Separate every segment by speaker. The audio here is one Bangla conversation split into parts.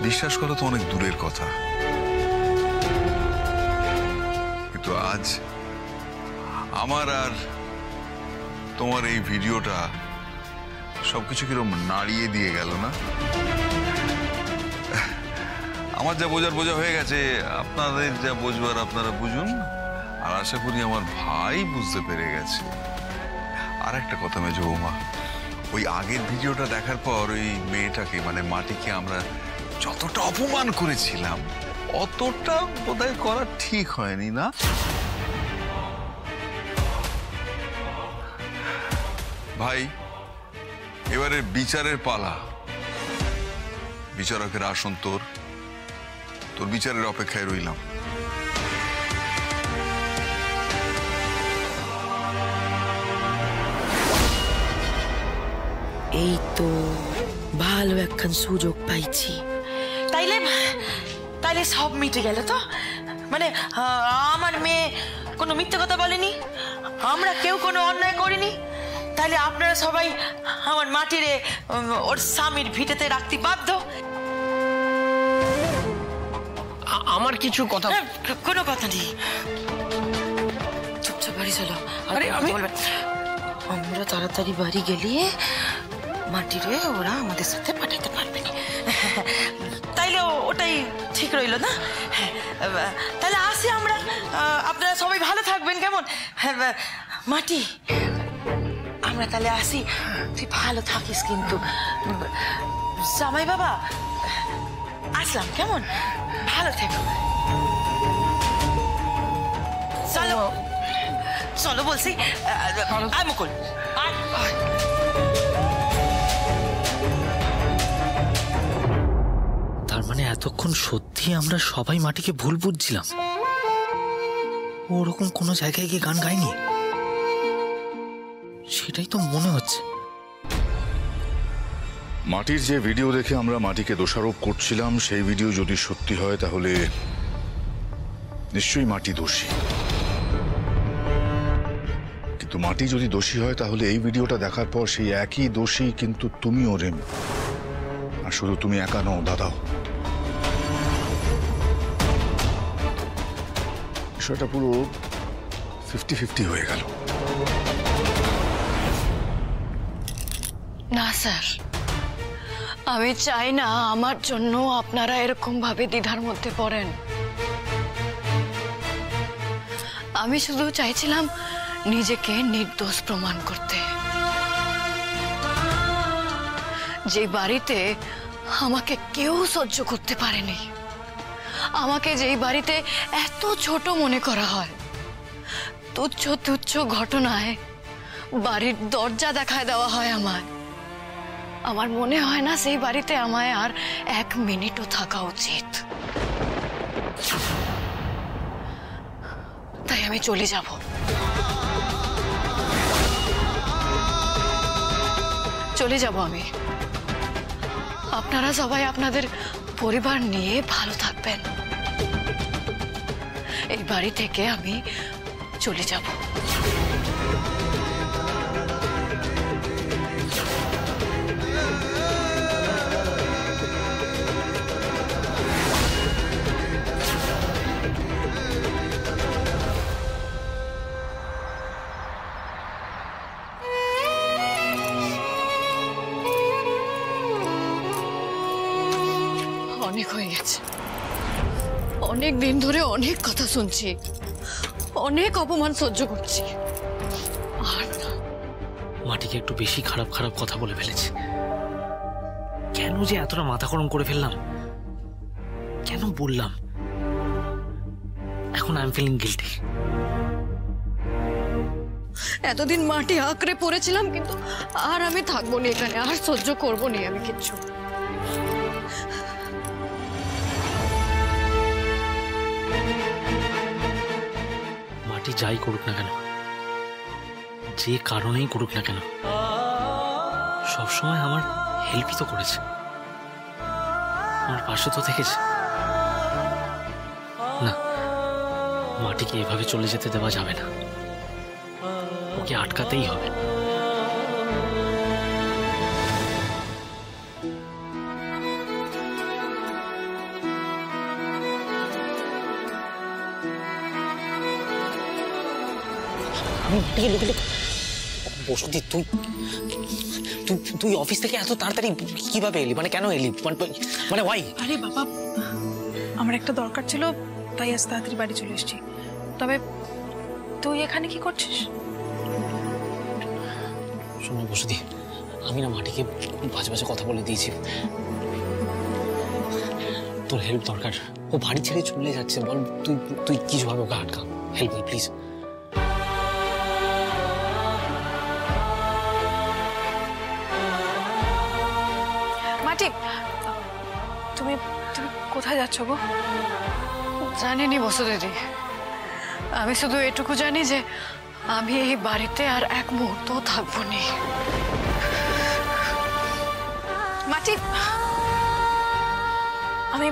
Speaker 1: বিশ্বাস করা তো অনেক দূরের কথা, কিন্তু আজ আমার আর তোমার এই ভিডিওটা সবকিছু কিরকম নাড়িয়ে দিয়ে গেল না? আমার যা বোঝা হয়ে গেছে, আপনাদের যা বোঝবার আপনারা বুঝুন, আর আশা করি আমার ভাই বুঝতে পেরে গেছে। আর একটা কথা মেজো বৌমা, ওই আগের ভিডিওটা দেখার পর ওই মেয়েটাকে মানে মাটিকে আমরা যতটা অপমান করেছিলাম অতটা বোধহয় করা ঠিক হয়নি, না? ভাই, এবারে বিচারের পালা। বিচারকের আসন তোর বিচারের অপেক্ষায় রইলাম।
Speaker 2: এই তো ভালো একখান সুযোগ পাইছি।
Speaker 3: তাইলে সব মিটে গেল তো? মানে আমার মেয়ে কোনো মিথ্যে কথা বলেনি, আমরা কেউ কোনো অন্যায় করিনি, তাহলে আপনারা সবাই আমার মাটিরে ওর স্বামীর ভিটেতে রাখতে বাধ্য।
Speaker 4: আমার কিছু কথা,
Speaker 3: কোনো কথা নেই, চুপচাপ বাড়ি চলো। আমরা তাড়াতাড়ি বাড়ি গেলিয়ে মাটিরে ওরা আমাদের সাথে পাঠাতে পারবে না, তাইলে ওটাই ঠিক রইল না? তাহলে আসি আমরা, আপনারা সবাই ভালো থাকবেন, কেমন? মাটি, আমরা তাহলে আসি, তুই ভালো থাকিস কিন্তু। জামাই বাবা, আসলাম, কেমন? ভালো থেকো। চলো চলো বলছি। মুকুল,
Speaker 4: তার মানে এতক্ষণ সত্যি আমরা সবাই মাটিকে ভুল বুঝছিলাম? ওরকম কোনো জায়গায় গিয়ে গান গায়নি, সেটাই তো মনে হচ্ছে।
Speaker 1: মাটির যে ভিডিও দেখে আমরা মাটিকে দোষারোপ করছিলাম, সেই ভিডিও যদি সত্যি হয় তাহলে নিশ্চয়ই মাটি দোষী। কিন্তু মাটি যদি দোষী হয় তাহলে এই ভিডিওটা দেখার পর সেই একই দোষী কিন্তু তুমিও রেম। আর শুধু তুমি একা নও, দাদাও। বিষয়টা পুরো 50-50 হয়ে গেল।
Speaker 5: না স্যার, আমি চাই না আমার জন্য আপনারা এরকম ভাবে দ্বিধার মধ্যে পড়েন। আমি শুধু চাইছিলাম নিজেকে নির্দোষ প্রমাণ করতে। যে বাড়িতে আমাকে কেউ সহ্য করতে পারেনি, আমাকে যেই বাড়িতে এত ছোট মনে করা হয়, তুচ্ছ তুচ্ছ ঘটনায় বাড়ির দরজা দেখায় দেওয়া হয় আমায়, আমার মনে হয় না সেই বাড়িতে আমায় আর এক মিনিটও থাকা উচিত। তাই আমি চলে যাব। আমি। আপনারা সবাই আপনাদের পরিবার নিয়ে ভালো থাকবেন। এই বাড়ি থেকে আমি চলে যাব। অনেক হয়ে গেছে, অনেক দিন ধরে অনেক কথা শুনছি, অনেক অপমান সহ্য করছি। আর না,
Speaker 4: মাটিকে একটু বেশি খারাপ খারাপ কথা বলে ফেলেছে। কেন যে এতটা মাথা গরম করে ফেললাম, কেন বললাম? এখন আই এম ফিলিং গিল্টি।
Speaker 5: এতদিন মাটি আঁকড়ে পড়েছিলাম, কিন্তু আর আমি থাকবো না এখানে, আর সহ্য করবো না আমি কিচ্ছু।
Speaker 4: মাটি যাই করুক না কেন, যে কারণেই করুক না কেন, সবসময় আমার হেল্পই তো করেছে, আমার পাশে তো থেকেছে। না, মাটিকে এভাবে চলে যেতে দেওয়া যাবে না, ওকে আটকাতেই হবে। আমি মাটিকে লুকে লুকে বসতি তুই তুই তুই অফিস থেকে এত তাড়াতাড়ি কিভাবে এলি? মানে কেন এলি? মানে ওয়াই?
Speaker 6: আরে বাবা, আমার একটা দরকার ছিল, তাই আজ তাড়াতাড়ি বাড়ি চলে এসেছি। তবে তুই এখানে কি করছিস?
Speaker 4: শোন বসতি, আমি না মাটিকে বাজে বাজে কথা বলে দিয়েছি। তোর হেল্প দরকার। ও বাড়ি ছেড়ে চলে যাচ্ছে, বল তুই তুই কিছুভাবে ওকে আটকা। Help me please.
Speaker 6: মাটি, তুমি তুমি কোথায় যাচ্ছ গো?
Speaker 5: জানিনি বসু দিদি, আমি শুধু এটুকু জানি যে আমি এই বাড়িতে আর এক মুহূর্ত থাকবো না।
Speaker 6: মাটি, আমি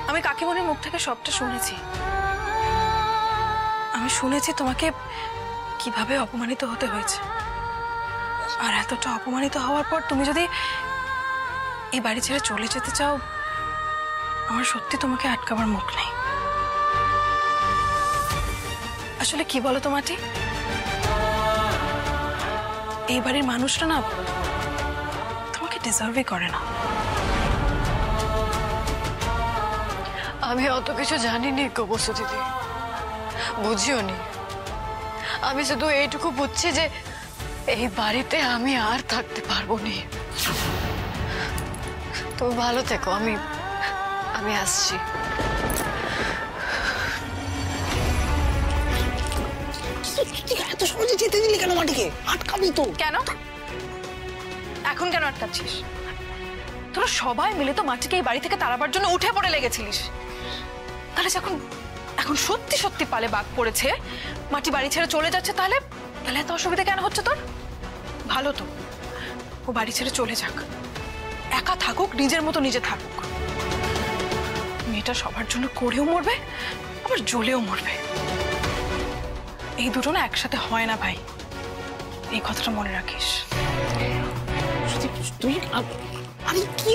Speaker 6: আমি কাকিমণির মুখ থেকে সবটা শুনেছি। আমি শুনেছি তোমাকে কিভাবে অপমানিত হতে হয়েছে, আর এতটা অপমানিত হওয়ার পর তুমি যদি এই বাড়ি ছেড়ে চলে যেতে চাও, আমার সত্যি তোমাকে আটকাবার মুখ নেই। আসলে কি বলো তো মাটি, এই বাড়ির মানুষরা না তোমাকে ডিজার্ভই করে না।
Speaker 5: আমি অত কিছু জানিনি গো বসু দিদি, বুঝিও নি। আমি শুধু এইটুকু বুঝছি যে এই বাড়িতে আমি আর থাকতে পারবো না। তুমি ভালো থেকো, আমি আমি আসছি।
Speaker 4: এত সহজে যেতে দিলি কেন মাটিকে? আটকাবি তো।
Speaker 6: কেন এখন কেন আটকাচ্ছিস? তোরা সবাই মিলে তো মাটিকে এই বাড়ি থেকে তাড়াবার জন্য উঠে পড়ে লেগেছিলিস। তাহলে যখন এখন সত্যি সত্যি পালে বাঘ পড়েছে, মাটি বাড়ি ছেড়ে চলে যাচ্ছে, তাহলে তাহলে এত অসুবিধা কেন হচ্ছে তোর? ভালো তো, ও বাড়ি ছেড়ে চলে যাক, একা থাকুক, নিজের মতো নিজে থাকুক। মেয়েটা সবার জন্য করেও মরবে, আবার জ্বলেও মরবে। এই দুটো না একসাথে হয় না ভাই, এই কথাটা মনে রাখিস।
Speaker 4: তুই আমি কি